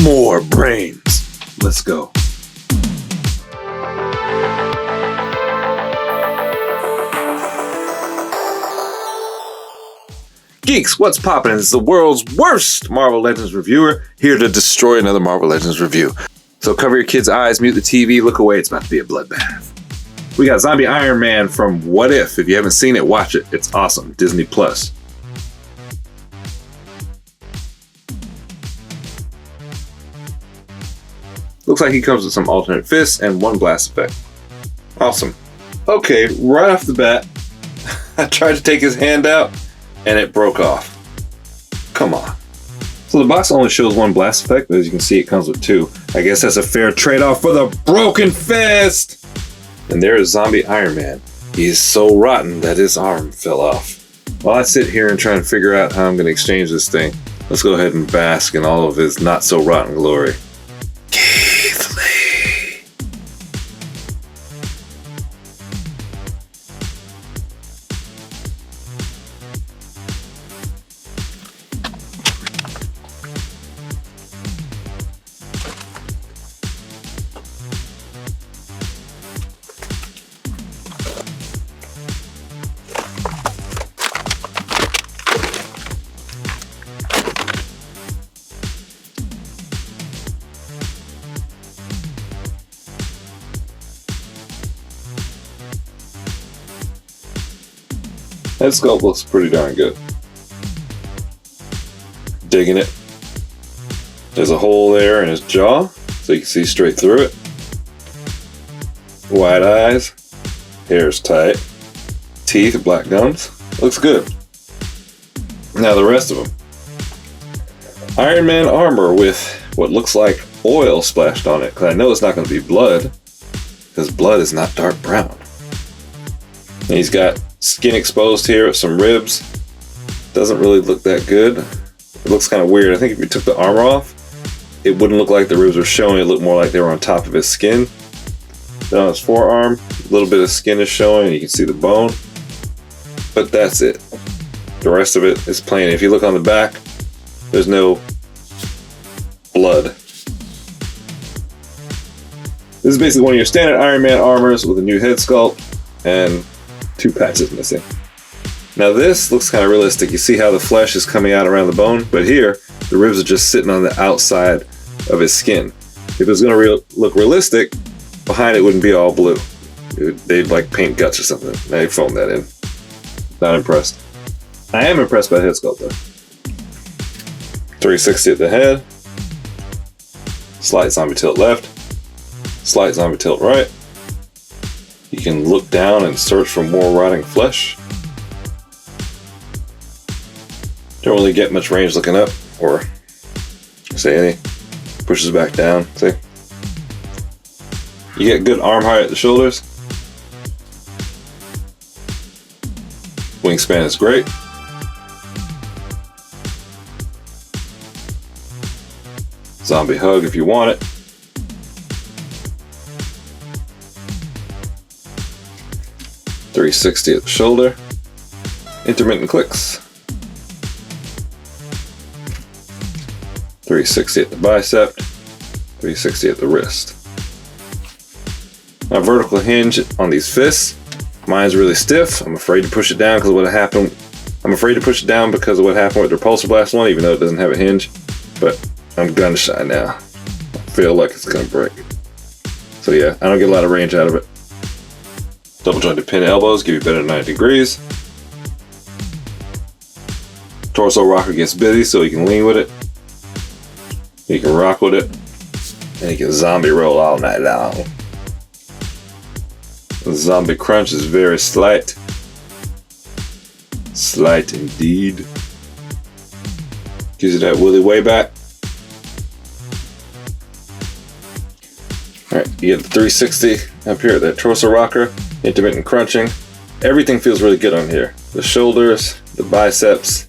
more brains. Let's go. Geeks, what's poppin'? It's the world's worst Marvel Legends reviewer, here to destroy another Marvel Legends review. So cover your kids' eyes, mute the TV, look away, it's about to be a bloodbath. We got Zombie Iron Man from What If. If you haven't seen it, watch it. It's awesome. Disney Plus. Looks like he comes with some alternate fists and one blast effect. Awesome. Okay, right off the bat, I tried to take his hand out, and it broke off. Come on. So the box only shows one blast effect, but as you can see, it comes with two. I guess that's a fair trade-off for the broken fist! And there is Zombie Iron Man. He's so rotten that his arm fell off. While I sit here and try and figure out how I'm going to exchange this thing, let's go ahead and bask in all of his not-so-rotten glory. That sculpt looks pretty darn good. Digging it. There's a hole there in his jaw, so you can see straight through it. Wide eyes. Hair's tight. Teeth, black gums. Looks good. Now the rest of them. Iron Man armor with what looks like oil splashed on it, because I know it's not going to be blood, because blood is not dark brown. And he's got skin exposed here with some ribs. Doesn't really look that good. It looks kind of weird. I think if you took the armor off, it wouldn't look like the ribs were showing. It looked more like they were on top of his skin. Then on his forearm, a little bit of skin is showing. You can see the bone. But that's it. The rest of it is plain. If you look on the back, there's no blood. This is basically one of your standard Iron Man armors with a new head sculpt and 2 patches missing. Now this looks kind of realistic. You see how the flesh is coming out around the bone, but here the ribs are just sitting on the outside of his skin. If it was going to look realistic, behind it wouldn't be all blue. They'd like paint guts or something. Now they foamed that in. Not impressed. I am impressed by the head sculpt though. 360 at the head. Slight zombie tilt left. Slight zombie tilt right. You can look down and search for more rotting flesh. Don't really get much range looking up, or say any. Pushes back down, see? You get good arm height at the shoulders. Wingspan is great. Zombie hug if you want it. .360 at the shoulder. Intermittent clicks. 360 at the bicep. 360 at the wrist. Now vertical hinge on these fists. Mine's really stiff. I'm afraid to push it down because of what happened. I'm afraid to push it down because of what happened with the Repulsor Blast one, even though it doesn't have a hinge. But I'm gun shy now. I feel like it's gonna break. So yeah, I don't get a lot of range out of it. Double jointed pin elbows give you better than 90 degrees. Torso rocker gets busy so you can lean with it. You can rock with it. And you can zombie roll all night long. The zombie crunch is very slight. Slight indeed. Gives you that willy way back. Alright, you get the 360 up here, that torso rocker, intermittent crunching. Everything feels really good on here. The shoulders, the biceps,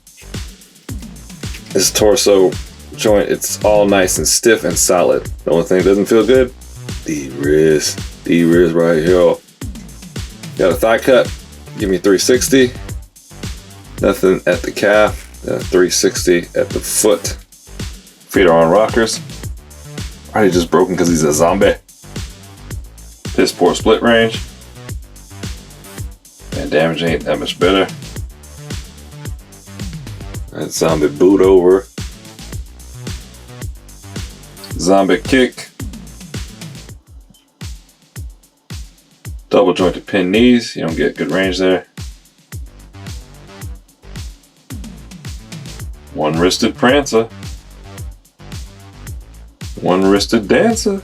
this torso joint, it's all nice and stiff and solid. The only thing that doesn't feel good, the wrist right here. Got a thigh cut, give me 360. Nothing at the calf, 360 at the foot. Feet are on rockers. Alright, just broken because he's a zombie. Piss poor split range. And damage ain't that much better. That zombie boot over. Zombie kick. Double jointed pin knees. You don't get good range there. One wristed prancer. One wristed dancer.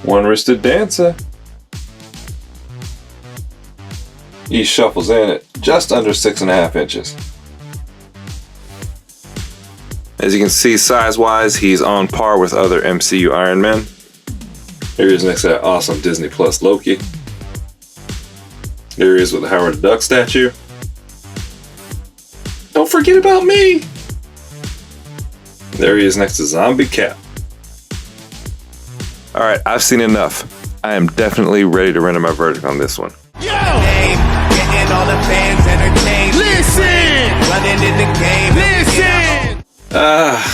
One wristed dancer. He shuffles in at just under 6.5 inches. As you can see, size-wise, he's on par with other MCU Iron Men. Here he is next to that awesome Disney Plus Loki. There he is with the Howard the Duck statue. Don't forget about me! There he is next to Zombie Cap. Alright, I've seen enough. I am definitely ready to render my verdict on this one. Yo! Getting all the fans entertained. Listen! Running in the game. Listen!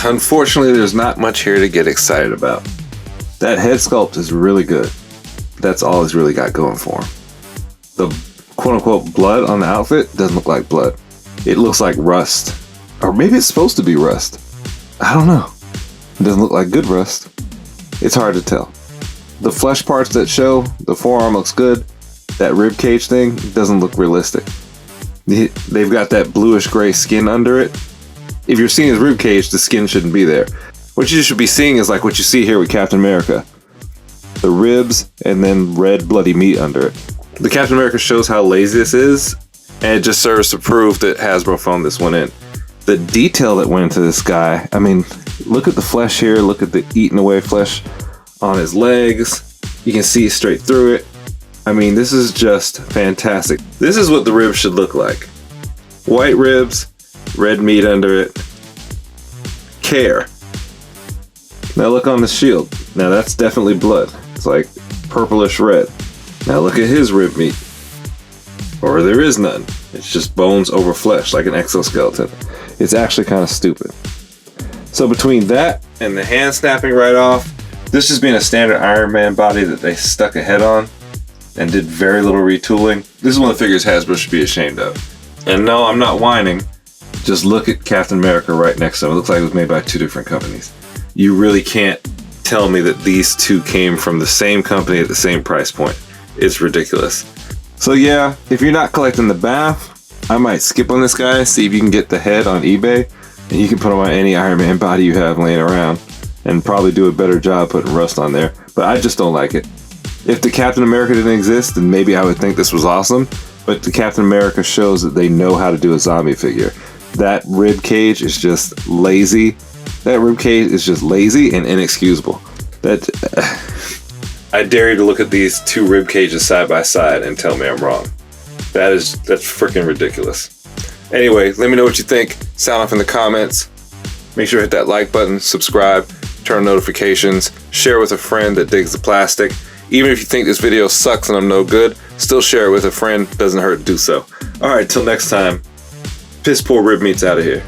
Unfortunately, there's not much here to get excited about. That head sculpt is really good. That's all he's really got going for him. The quote-unquote blood on the outfit doesn't look like blood. It looks like rust. Or maybe it's supposed to be rust. I don't know. It doesn't look like good rust. It's hard to tell. The flesh parts that show, the forearm looks good. That rib cage thing doesn't look realistic. They've got that bluish gray skin under it. If you're seeing his rib cage, the skin shouldn't be there. What you should be seeing is like what you see here with Captain America. The ribs and then red bloody meat under it. The Captain America shows how lazy this is, and it just serves to prove that Hasbro phoned this one in. The detail that went into this guy, I mean, look at the flesh here, look at the eaten away flesh on his legs. You can see straight through it. I mean, this is just fantastic. This is what the ribs should look like. White ribs, red meat under it. Care. Now look on the shield. Now that's definitely blood. It's like purplish red. Now look at his rib meat. Or there is none. It's just bones over flesh, like an exoskeleton. It's actually kind of stupid. So between that and the hand snapping right off, this just being a standard Iron Man body that they stuck a head on and did very little retooling, this is one of the figures Hasbro should be ashamed of. And no, I'm not whining. Just look at Captain America right next to him. It looks like it was made by 2 different companies. You really can't tell me that these 2 came from the same company at the same price point. It's ridiculous. So yeah, if you're not collecting the BAF, I might skip on this guy, see if you can get the head on eBay, and you can put him on any Iron Man body you have laying around, and probably do a better job putting rust on there, but I just don't like it. If the Captain America didn't exist, then maybe I would think this was awesome, but the Captain America shows that they know how to do a zombie figure. That rib cage is just lazy. That rib cage is just lazy and inexcusable. I dare you to look at these 2 rib cages side by side and tell me I'm wrong. That's freaking ridiculous. Anyway, let me know what you think. Sound off in the comments. Make sure to hit that like button, subscribe, turn on notifications, share with a friend that digs the plastic. Even if you think this video sucks and I'm no good, still share it with a friend. Doesn't hurt to do so. Alright, till next time. Piss poor rib meat's out of here.